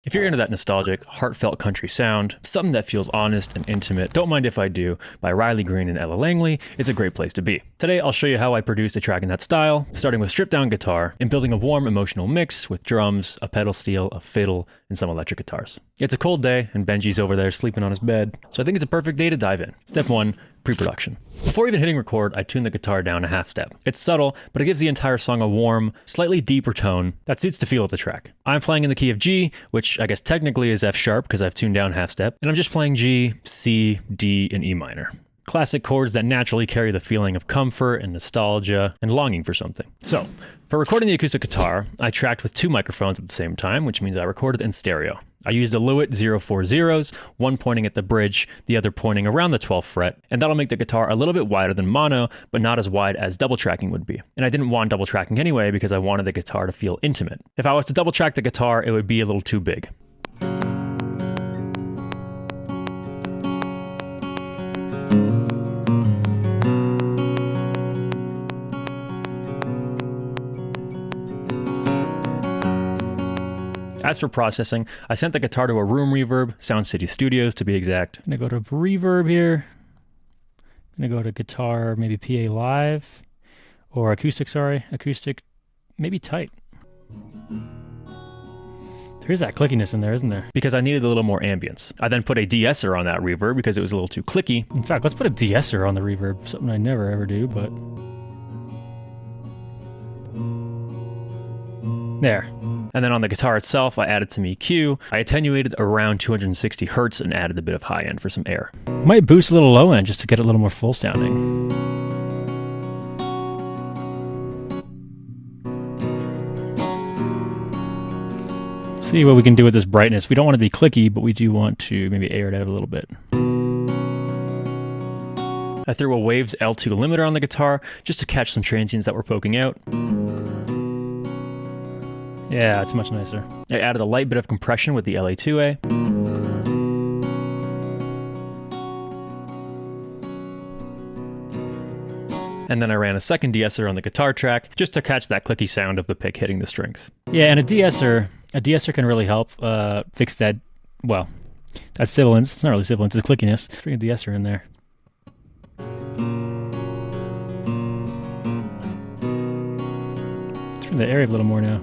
If you're into that nostalgic, heartfelt country sound, something that feels honest and intimate, Don't Mind If I Do by Riley Green and Ella Langley is a great place to be. Today, I'll show you how I produced a track in that style, starting with stripped down guitar and building a warm emotional mix with drums, a pedal steel, a fiddle, and some electric guitars. It's a cold day and Benji's over there sleeping on his bed, so I think it's a perfect day to dive in. Step 1, pre-production. Before even hitting record, I tune the guitar down a half step. It's subtle, but it gives the entire song a warm, slightly deeper tone that suits the feel of the track. I'm playing in the key of G, which I guess technically is F sharp because I've tuned down half step, and I'm just playing G, C, D, and E minor. Classic chords that naturally carry the feeling of comfort and nostalgia and longing for something. So, for recording the acoustic guitar, I tracked with 2 microphones at the same time, which means I recorded in stereo. I used a Lewitt 040s, one pointing at the bridge, the other pointing around the 12th fret, and that'll make the guitar a little bit wider than mono, but not as wide as double tracking would be. And I didn't want double tracking anyway because I wanted the guitar to feel intimate. If I was to double track the guitar, it would be a little too big. As for processing, I sent the guitar to a room reverb, Sound City Studios to be exact. I'm gonna go to reverb here. I'm gonna go to guitar, maybe PA Live, or acoustic, acoustic, maybe tight. There is that clickiness in there, isn't there? Because I needed a little more ambience. I then put a de-esser on that reverb because it was a little too clicky. In fact, let's put a de-esser on the reverb, something I never ever do, but... there. And then on the guitar itself, I added some EQ. I attenuated around 260 hertz and added a bit of high end for some air. Might boost a little low end just to get it a little more full sounding. See what we can do with this brightness. We don't want to be clicky, but we do want to maybe air it out a little bit. I threw a Waves L2 limiter on the guitar just to catch some transients that were poking out. Yeah, it's much nicer. I added a light bit of compression with the LA2A. And then I ran a second de-esser on the guitar track just to catch that clicky sound of the pick hitting the strings. Yeah, and a de-esser can really help fix that, well, that's sibilance. It's not really sibilance, it's clickiness. Let's bring a de-esser in there. Turn the area a little more now.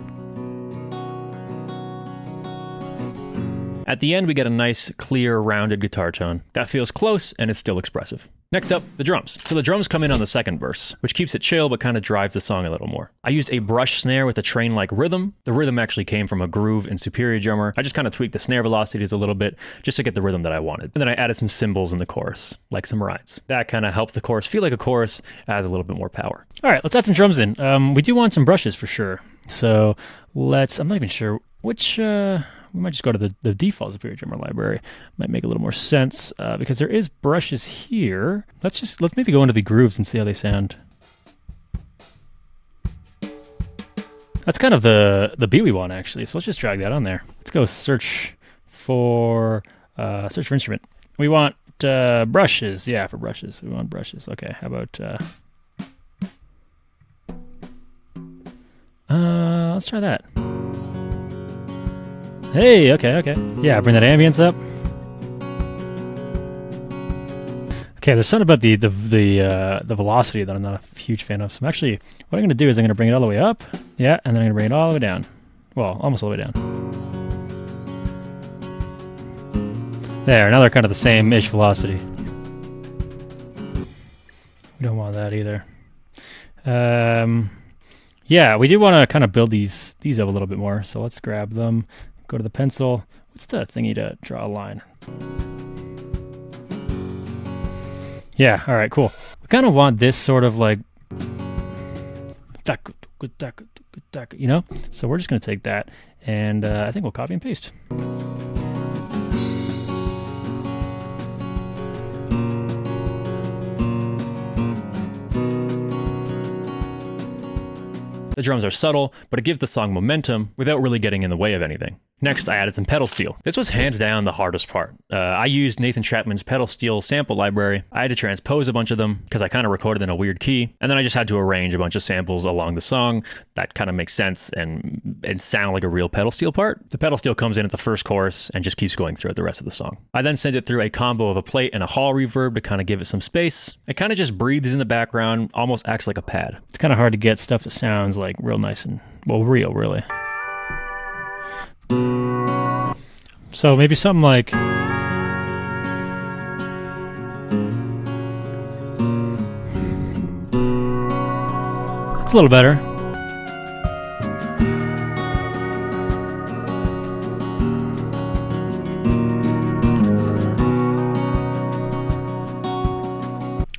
At the end, we get a nice, clear, rounded guitar tone. That feels close, and it's still expressive. Next up, the drums. So the drums come in on the second verse, which keeps it chill, but kind of drives the song a little more. I used a brush snare with a train-like rhythm. The rhythm actually came from a groove in Superior Drummer. I just kind of tweaked the snare velocities a little bit, just to get the rhythm that I wanted. And then I added some cymbals in the chorus, like some rides. That kind of helps the chorus feel like a chorus, adds a little bit more power. All right, let's add some drums in. We do want some brushes for sure. So I'm not even sure which... we might just go to the default Superior Drummer library. Might make a little more sense because there is brushes here. Let's maybe go into the grooves and see how they sound. That's kind of the beat we want actually. So let's just drag that on there. Let's go search for instrument. We want brushes. Yeah, for brushes. We want brushes. Okay, how about let's try that. Hey, okay. Yeah, bring that ambience up. Okay, there's something about the velocity that I'm not a huge fan of. So what I'm going to do is I'm going to bring it all the way up. Yeah, and then I'm going to bring it all the way down. Well, almost all the way down. There, now they're kind of the same-ish velocity. We don't want that either. Yeah, we do want to kind of build these up a little bit more. So let's grab them. Go to the pencil. What's the thingy to draw a line? Yeah, all right, cool. We kind of want this sort of like, you know? So we're just going to take that, and I think we'll copy and paste. The drums are subtle, but it gives the song momentum without really getting in the way of anything. Next, I added some pedal steel. This was hands down the hardest part. I used Nathan Chapman's pedal steel sample library. I had to transpose a bunch of them because I kind of recorded in a weird key, and then I just had to arrange a bunch of samples along the song. That kind of makes sense and sound like a real pedal steel part. The pedal steel comes in at the first chorus and just keeps going throughout the rest of the song. I then sent it through a combo of a plate and a hall reverb to kind of give it some space. It kind of just breathes in the background, almost acts like a pad. It's kind of hard to get stuff that sounds like real nice and, well, real, really. So maybe something like... It's a little better.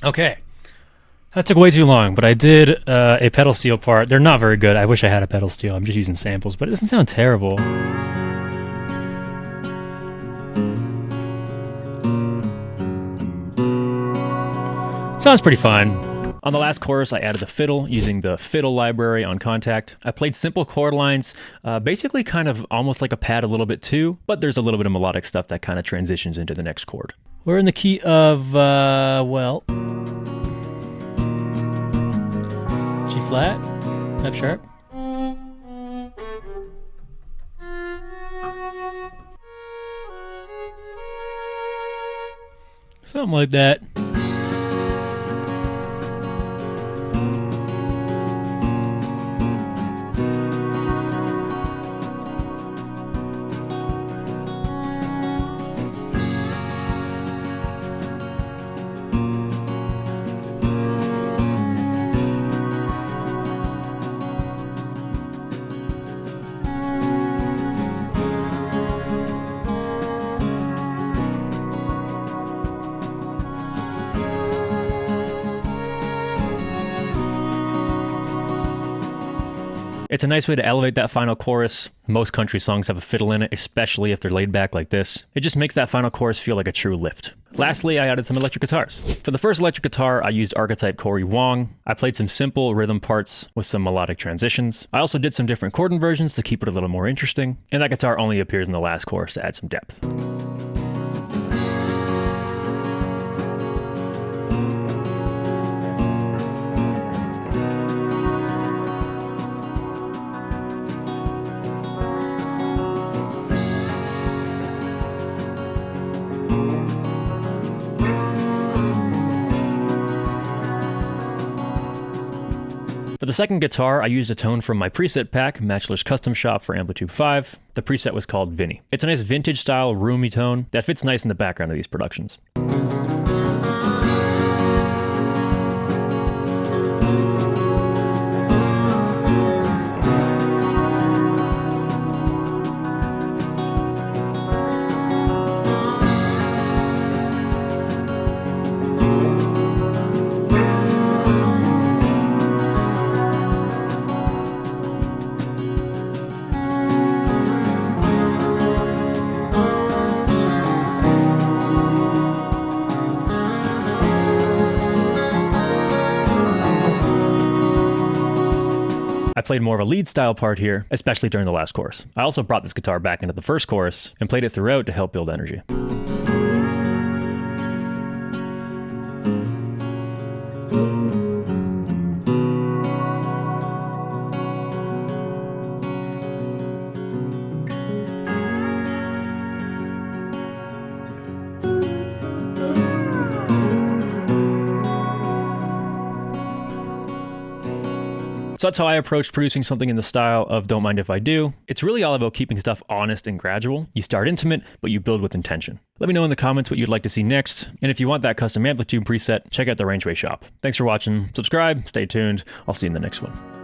Okay. That took way too long, but I did a pedal steel part. They're not very good. I wish I had a pedal steel. I'm just using samples, but it doesn't sound terrible. Sounds pretty fine. On the last chorus, I added the fiddle using the fiddle library on Kontakt. I played simple chord lines, basically kind of almost like a pad a little bit too, but there's a little bit of melodic stuff that kind of transitions into the next chord. We're in the key of, well... G flat, F sharp. Something like that. It's a nice way to elevate that final chorus. Most country songs have a fiddle in it, especially if they're laid back like this. It just makes that final chorus feel like a true lift. Lastly, I added some electric guitars. For the first electric guitar, I used archetype 𝗕𝗘𝗠𝗕𝗥. I played some simple rhythm parts with some melodic transitions. I also did some different chord inversions to keep it a little more interesting. And that guitar only appears in the last chorus to add some depth. For the second guitar, I used a tone from my preset pack, Matchler's Custom Shop for Amplitude 5. The preset was called Vinny. It's a nice vintage style, roomy tone that fits nice in the background of these productions. I played more of a lead style part here, especially during the last chorus. I also brought this guitar back into the first chorus and played it throughout to help build energy. So that's how I approached producing something in the style of Don't Mind If I Do. It's really all about keeping stuff honest and gradual. You start intimate, but you build with intention. Let me know in the comments what you'd like to see next. And if you want that custom amplitude preset, check out the Rangeway shop. Thanks for watching. Subscribe, stay tuned. I'll see you in the next one.